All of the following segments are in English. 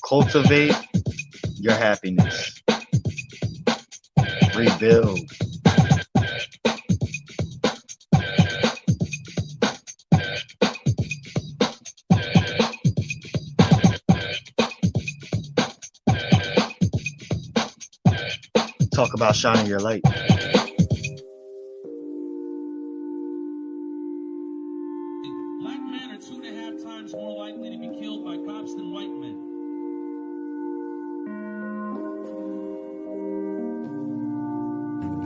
Cultivate your happiness. Rebuild. Talk about shining your light. Black men are 2.5 times more likely to be killed by cops than white men.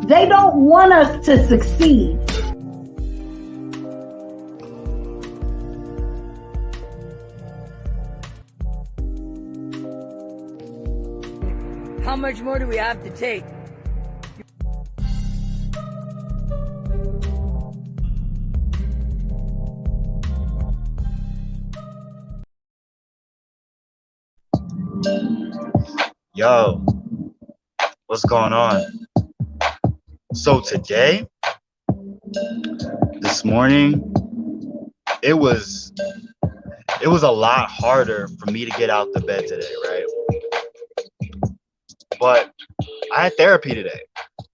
They don't want us to succeed. How much more do we have to take? Yo, what's going on? So today, this morning, it was a lot harder for me to get out the bed today, right? But I had therapy today,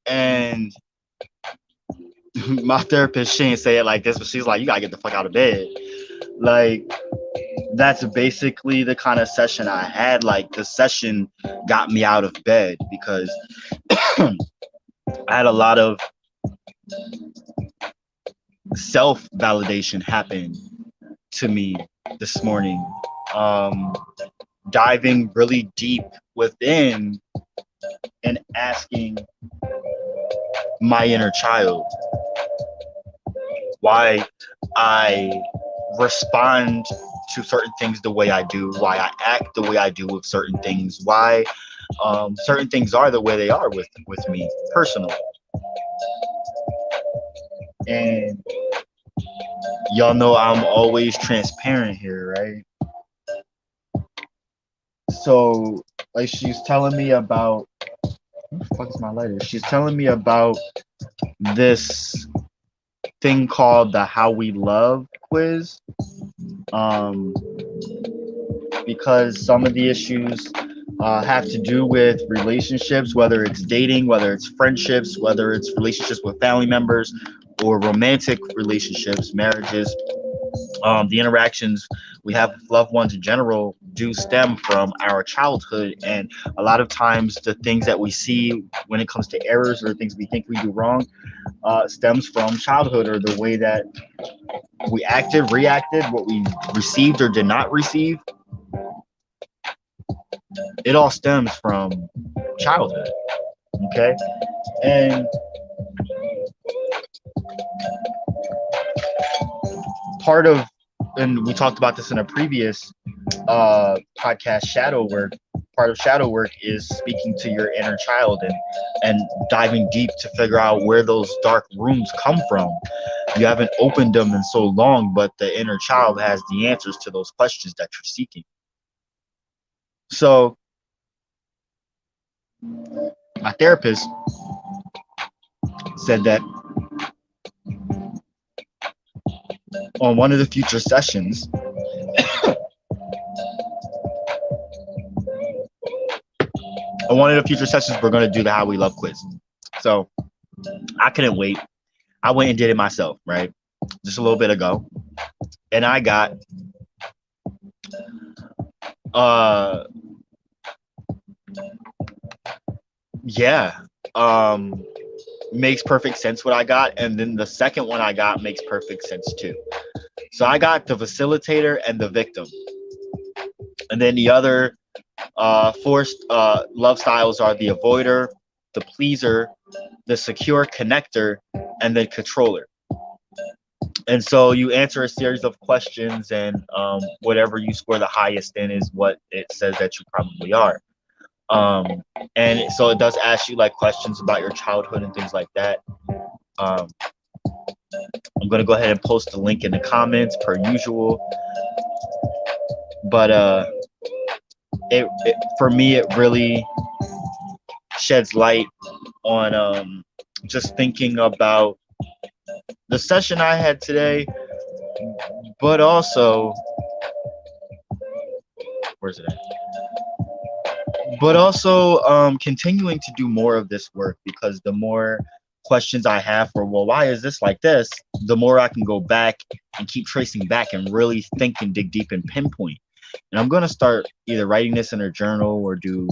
and my therapist, she didn't say it like this, but she's like, you gotta get the fuck out of bed. Like, that's basically the kind of session I had. Like, the session got me out of bed because I had a lot of self-validation happen to me this morning. Diving really deep within and asking my inner child why I respond to certain things the way I do, why I act the way I do with certain things, why certain things are the way they are with me personally. And y'all know I'm always transparent here, right? So, like, she's telling me about, what the fuck is my lighter? She's telling me about this thing called the How We Love quiz. Because some of the issues have to do with relationships, whether it's dating, whether it's friendships, whether it's relationships with family members or romantic relationships, marriages. The interactions we have with loved ones in general do stem from our childhood, and a lot of times the things that we see when it comes to errors or things we think we do wrong stems from childhood, or the way that we acted, reacted, what we received or did not receive. It all stems from childhood. Okay. And part of, and we talked about this in a previous podcast, shadow work. Part of shadow work is speaking to your inner child and diving deep to figure out where those dark rooms come from. You haven't opened them in so long, but the inner child has the answers to those questions that you're seeking. So my therapist said that on one of the future sessions, we're going to do the How We Love quiz. So I couldn't wait. I went and did it myself, right? Just a little bit ago. And I got makes perfect sense what I got. And then the second one I got makes perfect sense too. So I got the facilitator and the victim. And then the other forced love styles are the avoider, the pleaser, the secure connector, and then controller. And so you answer a series of questions, and whatever you score the highest in is what it says that you probably are. And so it does ask you like questions about your childhood and things like that. I'm going to go ahead and post the link in the comments per usual. But it for me it really sheds light on just thinking about the session I had today, but also where's it at? But also continuing to do more of this work, because the more questions I have for, well, why is this like this, the more I can go back and keep tracing back and really think and dig deep and pinpoint. And I'm going to start either writing this in a journal or do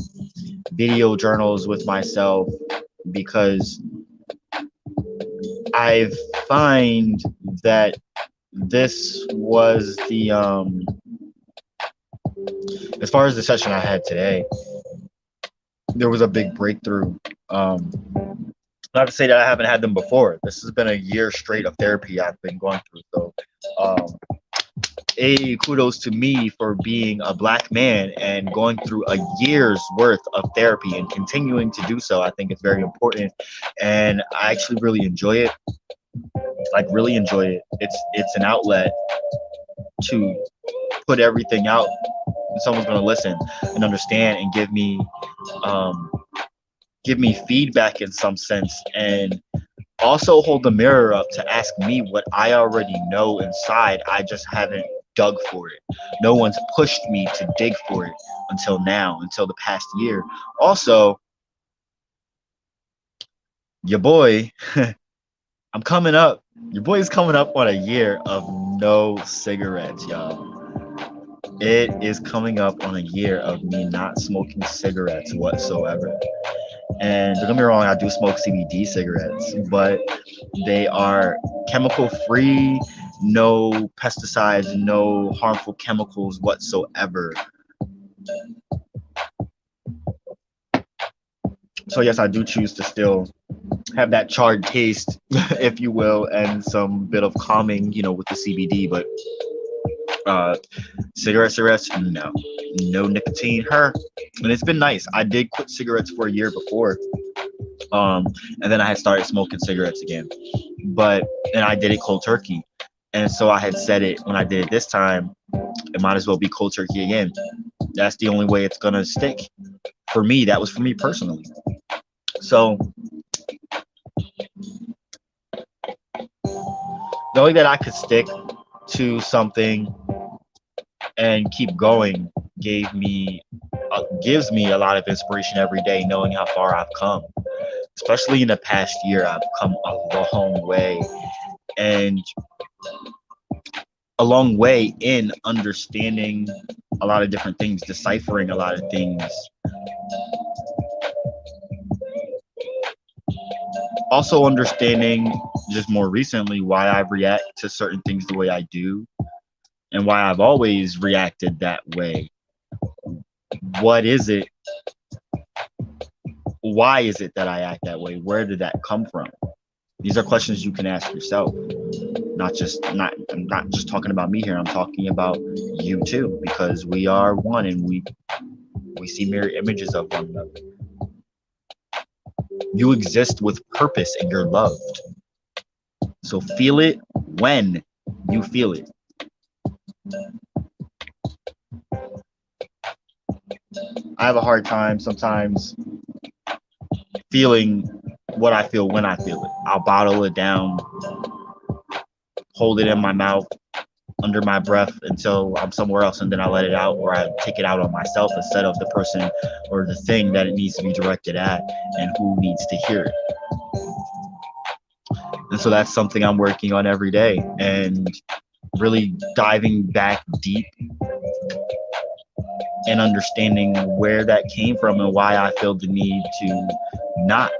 video journals with myself, because I find that this was the as far as the session I had today, there was a big breakthrough. Not to say that I haven't had them before. This has been a year straight of therapy I've been going through. So, kudos to me for being a Black man and going through a year's worth of therapy and continuing to do so. I think it's very important, and I actually really enjoy it. Like, really enjoy it. It's an outlet to put everything out, and someone's going to listen and understand and give me feedback in some sense, and also hold the mirror up to ask me what I already know inside. I just haven't dug for it. No one's pushed me to dig for it until now, until the past year. Also, your boy, I'm coming up. Your boy is coming up on a year of no cigarettes, y'all. It is coming up on a year of me not smoking cigarettes whatsoever. And don't get me wrong, I do smoke CBD cigarettes, but they are chemical free, no pesticides, no harmful chemicals whatsoever. So yes, I do choose to still have that charred taste, if you will, and some bit of calming, with the CBD, but cigarettes, no nicotine, and it's been nice. I did quit cigarettes for a year before, and then I had started smoking cigarettes again, and I did it cold turkey, and so I had said it when I did it this time, it might as well be cold turkey again. That's the only way it's gonna stick for me. That was for me personally. So knowing that I could stick to something and keep going gives me a lot of inspiration every day, knowing how far I've come. Especially in the past year, I've come a long way, and a long way in understanding a lot of different things, deciphering a lot of things. Also understanding just more recently why I react to certain things the way I do, and why I've always reacted that way. What is it? Why is it that I act that way? Where did that come from? These are questions you can ask yourself. I'm not just talking about me here. I'm talking about you too, because we are one, and we see mirror images of one another. You exist with purpose, and you're loved. So feel it when you feel it. I have a hard time sometimes feeling what I feel when I feel it. I'll bottle it down, hold it in my mouth, under my breath until I'm somewhere else, and then I let it out, or I take it out on myself instead of the person or the thing that it needs to be directed at and who needs to hear it. And so that's something I'm working on every day, and really diving back deep and understanding where that came from and why I feel the need to not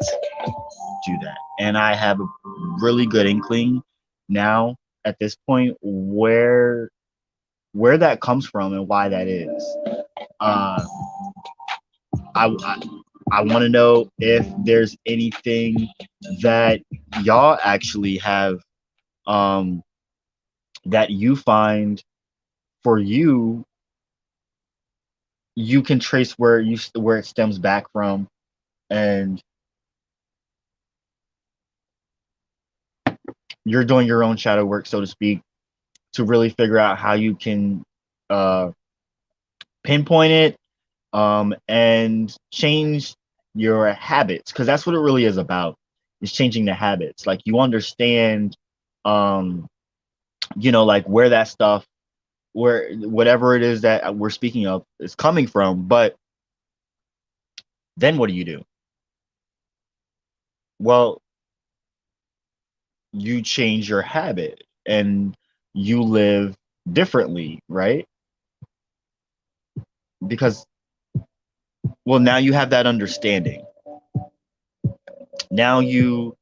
do that. And I have a really good inkling now at this point where that comes from and why that is. I want to know if there's anything that y'all actually have that you find for you can trace where it stems back from, and you're doing your own shadow work, so to speak, to really figure out how you can pinpoint it and change your habits, because that's what it really is about, is changing the habits. Like you understand, um, like where that stuff, where whatever it is that we're speaking of is coming from. But then what do you do? Well, you change your habit and you live differently, right? Because, well, now you have that understanding. Now you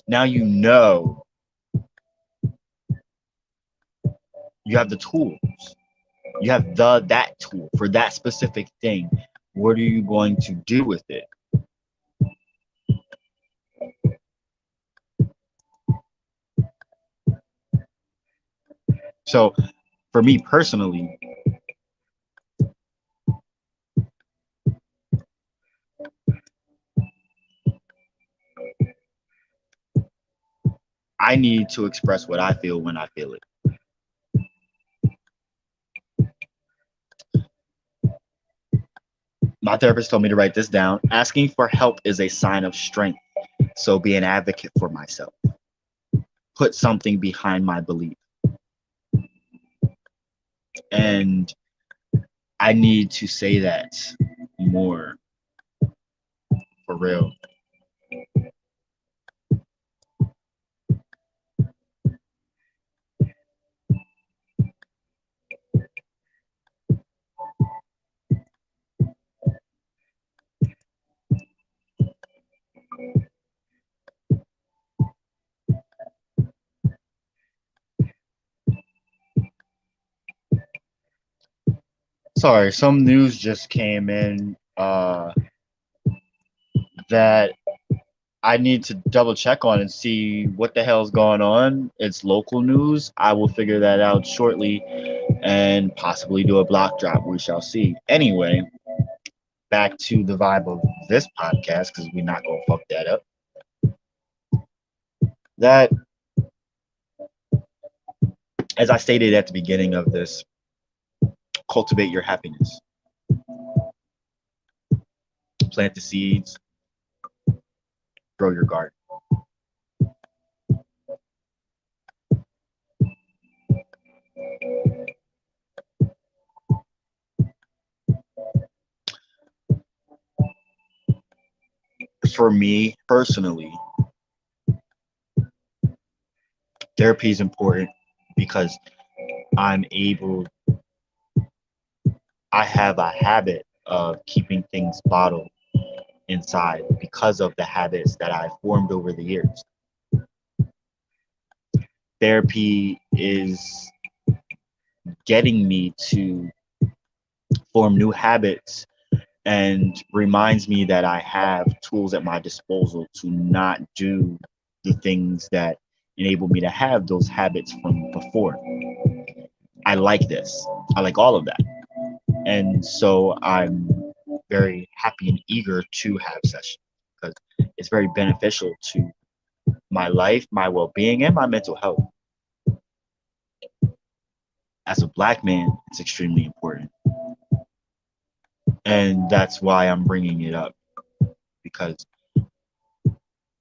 know, you have the tools. You have that tool for that specific thing. What are you going to do with it? So for me personally, I need to express what I feel when I feel it. My therapist told me to write this down. Asking for help is a sign of strength. So be an advocate for myself. Put something behind my belief. And I need to say that more, for real. Sorry, some news just came in that I need to double check on and see what the hell's going on. It's local news. I will figure that out shortly and possibly do a block drop. We shall see. Anyway, back to the vibe of this podcast, because we're not going to fuck that up. That, as I stated at the beginning of this, cultivate your happiness. Plant the seeds, grow your garden. For me personally, therapy is important because I'm able, I have a habit of keeping things bottled inside because of the habits that I formed over the years. Therapy is getting me to form new habits and reminds me that I have tools at my disposal to not do the things that enable me to have those habits from before. I like this. I like all of that. And so I'm very happy and eager to have sessions because it's very beneficial to my life, my well-being, and my mental health. As a Black man, it's extremely important. And that's why I'm bringing it up, because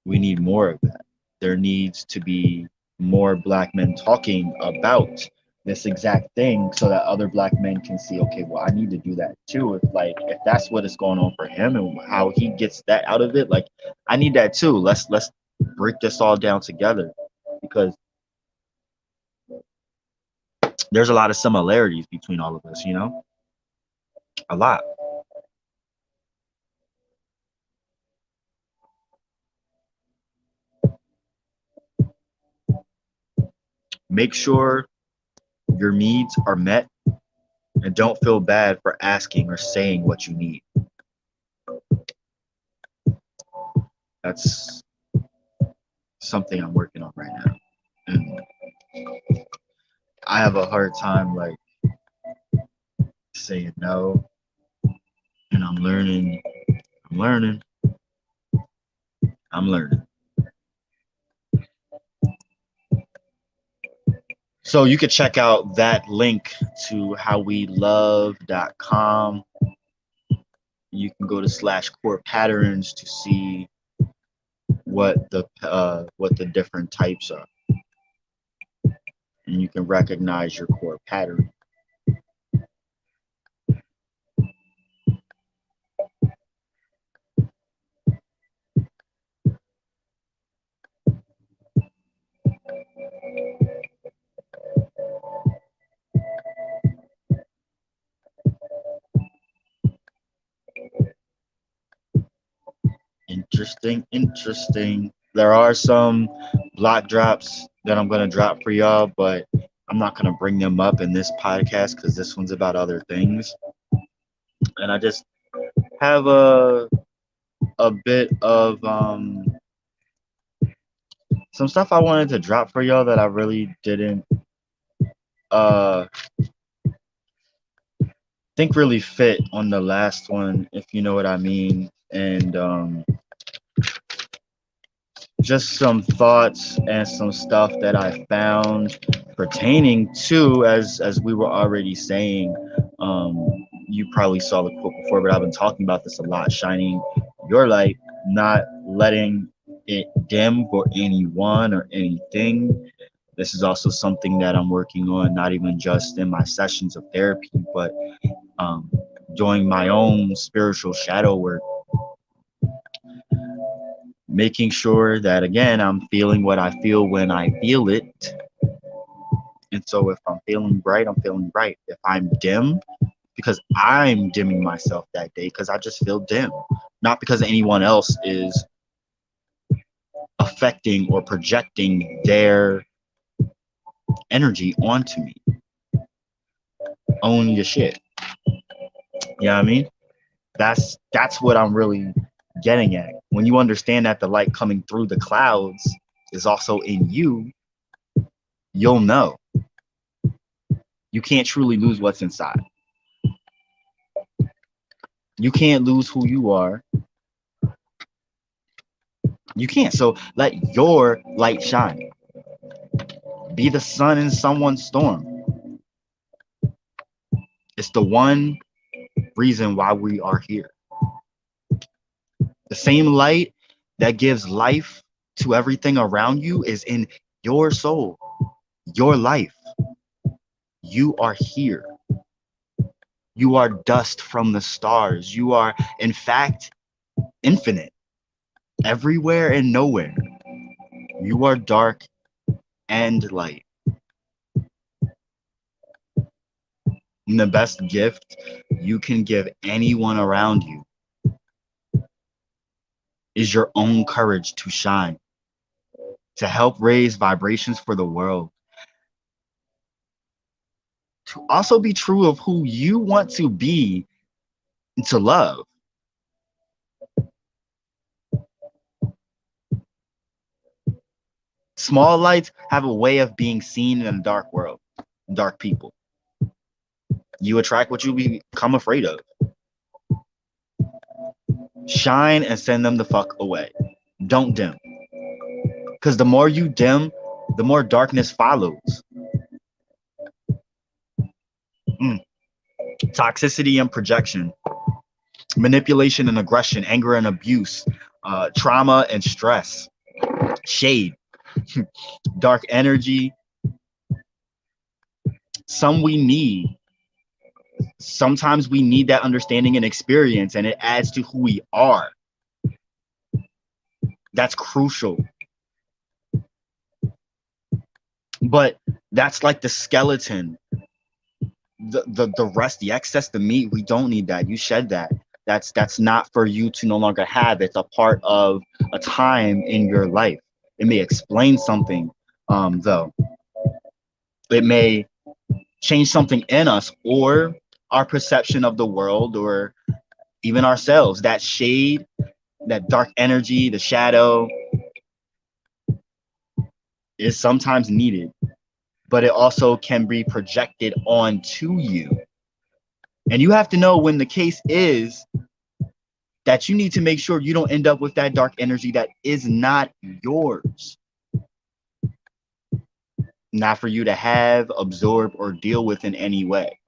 we need more of that. There needs to be more Black men talking about this exact thing so that other Black men can see, okay, well, I need to do that too. If that's what is going on for him and how he gets that out of it, like I need that too. Let's break this all down together, because there's a lot of similarities between all of us, a lot. Make sure your needs are met and don't feel bad for asking or saying what you need. That's something I'm working on right now. And I have a hard time like saying no, and I'm learning. I'm learning. I'm learning. So you could check out that link to howwelove.com You can go to slash core patterns to see what the different types are, and you can recognize your core pattern. Interesting, interesting. There are some block drops that I'm gonna drop for y'all, but I'm not gonna bring them up in this podcast because this one's about other things. And I just have a bit of some stuff I wanted to drop for y'all that I really didn't uh think really fit on the last one, if you know what I mean. And just some thoughts and some stuff that I found pertaining to, as we were already saying. You probably saw the quote before, but I've been talking about this a lot: shining your light, not letting it dim for anyone or anything. This is also something that I'm working on, not even just in my sessions of therapy, but um, doing my own spiritual shadow work, making sure that, again, I'm feeling what I feel when I feel it. And so if I'm feeling bright, I'm feeling bright. If I'm dim, because I'm dimming myself that day, because I just feel dim, not because anyone else is affecting or projecting their energy onto me. Own your shit. You know what I mean? That's what I'm really getting at. When you understand that the light coming through the clouds is also in you, you'll know. You can't truly lose what's inside. You can't lose who you are. You can't. So let your light shine. Be the sun in someone's storm. It's the one reason why we are here. The same light that gives life to everything around you is in your soul, your life. You are here. You are dust from the stars. You are, in fact, infinite, everywhere and nowhere. You are dark and light. And the best gift you can give anyone around you is your own courage to shine, to help raise vibrations for the world, to also be true of who you want to be and to love. Small lights have a way of being seen in a dark world, dark people. You attract what you become afraid of. Shine and send them the fuck away. Don't dim. Because the more you dim, the more darkness follows. Toxicity and projection, manipulation and aggression, anger and abuse, trauma and stress, shade, dark energy. Some we need. Sometimes we need that understanding and experience, and it adds to who we are. That's crucial. But that's like the skeleton. The rest, the excess, the meat, we don't need that. You shed that. That's not for you to no longer have. It's a part of a time in your life. It may explain something, though. It may change something in us or our perception of the world or even ourselves. That shade, that dark energy, the shadow is sometimes needed, but it also can be projected onto you. And you have to know when the case is that you need to make sure you don't end up with that dark energy that is not yours. Not for you to have, absorb, or deal with in any way.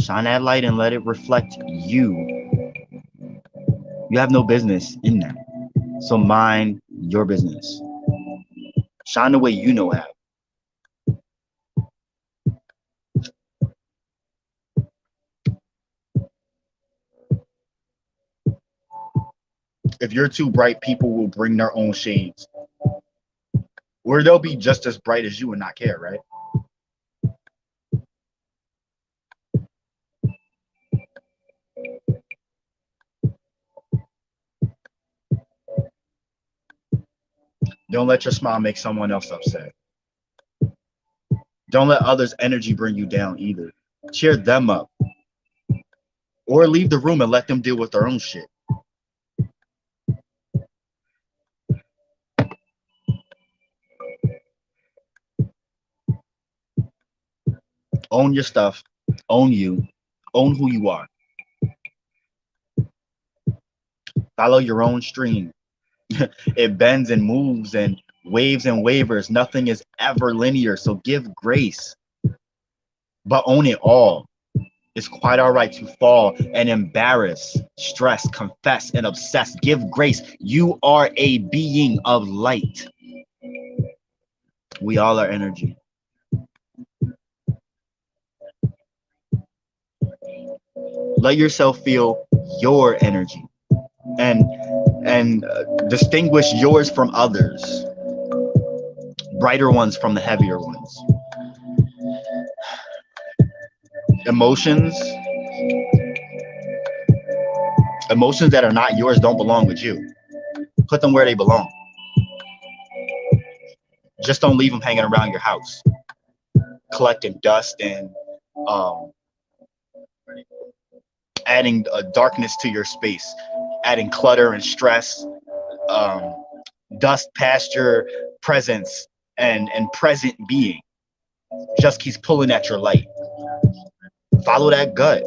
Shine that light and let it reflect you. You have no business in that. So mind your business. Shine the way you know how. If you're too bright, people will bring their own shades. Or they'll be just as bright as you and not care, right? Don't let your smile make someone else upset. Don't let others' energy bring you down either. Cheer them up. Or leave the room and let them deal with their own shit. Own your stuff. Own you. Own who you are. Follow your own stream. It bends and moves and waves and wavers. Nothing is ever linear, so give grace. But own it all. It's quite all right to fall and embarrass, stress, confess, and obsess. Give grace. You are a being of light. We all are energy. Let yourself feel your energy and distinguish yours from others, brighter ones from the heavier ones. Emotions that are not yours don't belong with you. Put them where they belong. Just don't leave them hanging around your house, collecting dust and adding darkness to your space, adding clutter and stress, dust past your presence and present being. Just keeps pulling at your light. Follow that gut.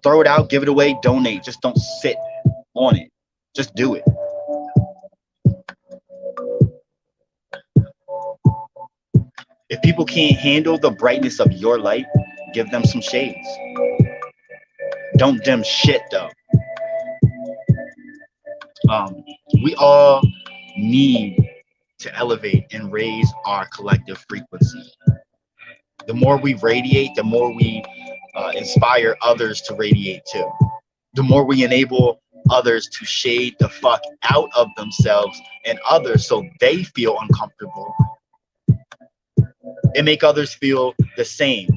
Throw it out, give it away, donate. Just don't sit on it. Just do it. If people can't handle the brightness of your light, give them some shades. Don't dim shit though. We all need to elevate and raise our collective frequency. The more we radiate, the more we inspire others to radiate too. The more we enable others to shade the fuck out of themselves and others so they feel uncomfortable, and make others feel the same.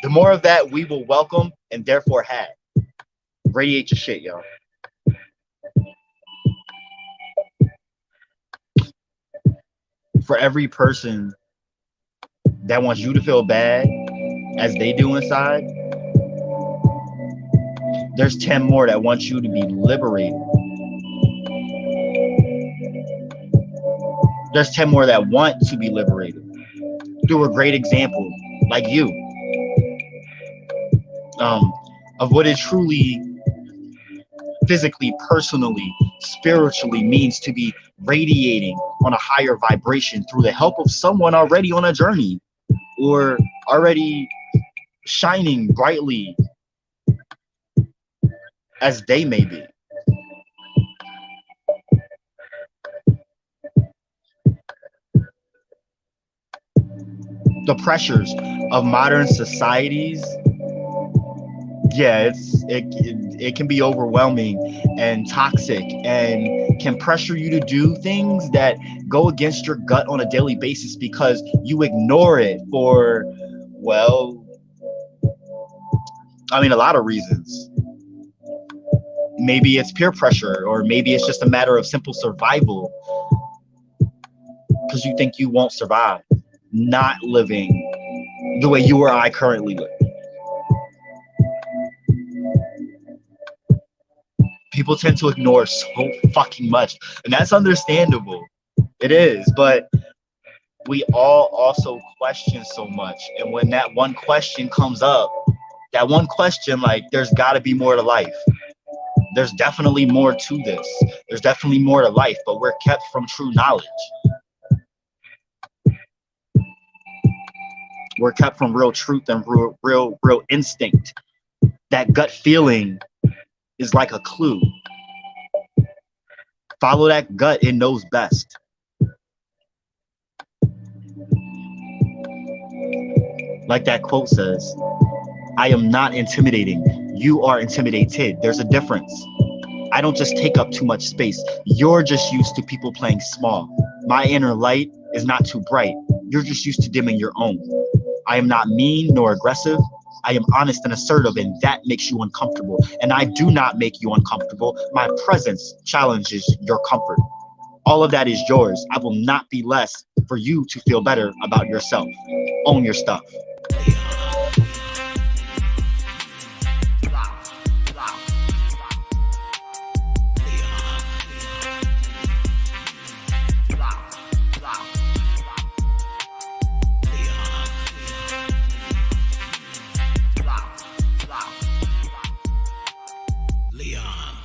The more of that we will welcome and therefore have. Radiate your shit, yo. For every person that wants you to feel bad as they do inside, there's 10 more that want you to be liberated. There's 10 more that want to be liberated through a great example like you, of what it truly, physically, personally, spiritually means to be radiating on a higher vibration through the help of someone already on a journey or already shining brightly as they may be. The pressures of modern societies, yeah, it can be overwhelming and toxic and can pressure you to do things that go against your gut on a daily basis because you ignore it for, well, I mean, a lot of reasons. Maybe it's peer pressure, or maybe it's just a matter of simple survival because you think you won't survive not living the way you or I currently live. People tend to ignore so fucking much, and that's understandable. It is, but we all also question so much, and when that one question comes up, that one question, like, there's got to be more to life. There's definitely more to this. There's definitely more to life, but we're kept from true knowledge. We're kept from real truth and real instinct. That gut feeling is like a clue. Follow that gut, it knows best. Like that quote says, I am not intimidating. You are intimidated. There's a difference. I don't just take up too much space. You're just used to people playing small. My inner light is not too bright. You're just used to dimming your own. I am not mean nor aggressive. I am honest and assertive, and that makes you uncomfortable. And I do not make you uncomfortable. My presence challenges your comfort. All of that is yours. I will not be less for you to feel better about yourself. Own your stuff. Leon.